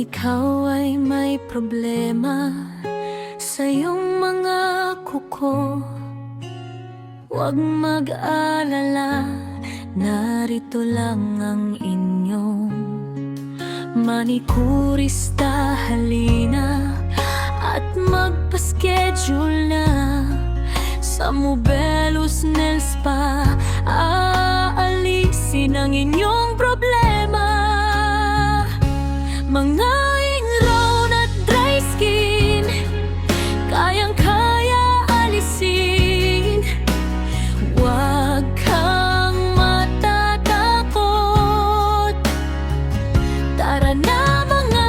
ikaw ay may problema sa iyong mga kuko, huwag mag-alala, narito lang ang inyong manikurista. Halina at magpa-schedule na sa Mobelos Nail Spa. Aalisin ang inyong problema, mga ingrown at dry skin, kayang-kaya alisin. Huwag kang matatakot, tara na mga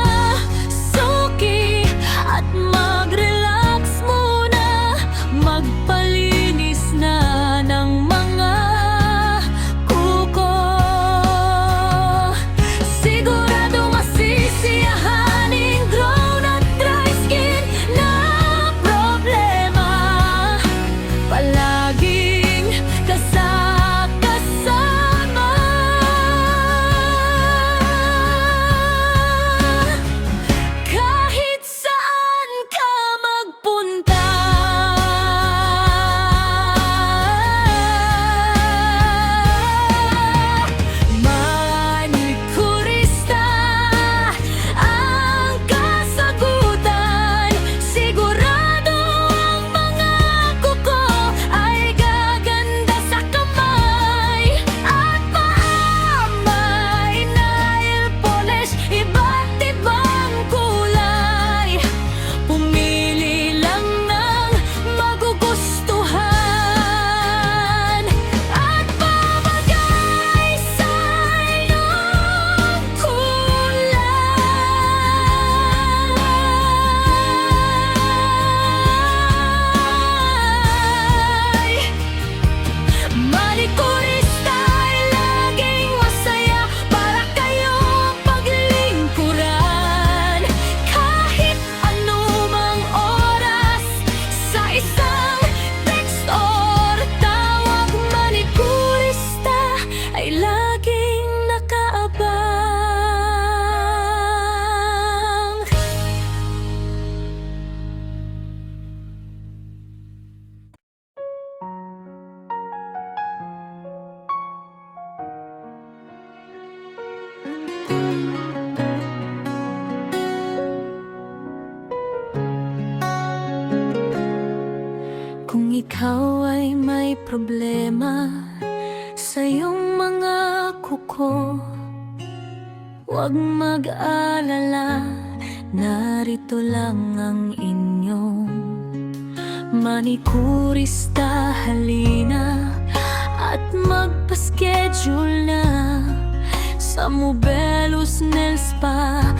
suki at mag-relax muna, magpalinis na ng mga kuko. Sigurado masisiyahan ingrown at dry skin na problema, palaging kasama. Kahit saan ka magpunta, manikurista ang kasagutan. Sigurado ang mga kuko ay gaganda sa kamay at paa. May nail polish, iba't ibang kulay, pumili lang ng magugustuhan at babagay sa iyong kulay. Manikurista ay laging masaya para kayong paglingkuran, kahit anumang oras, sa isang text or tawag. Manikurista ay laging nakaabang. Kung ikaw ay may problema sa iyong mga kuko, huwag mag-alala, narito lang ang inyong manikurista. Halina at magpa-schedule na sa Mobelos Nail Spa.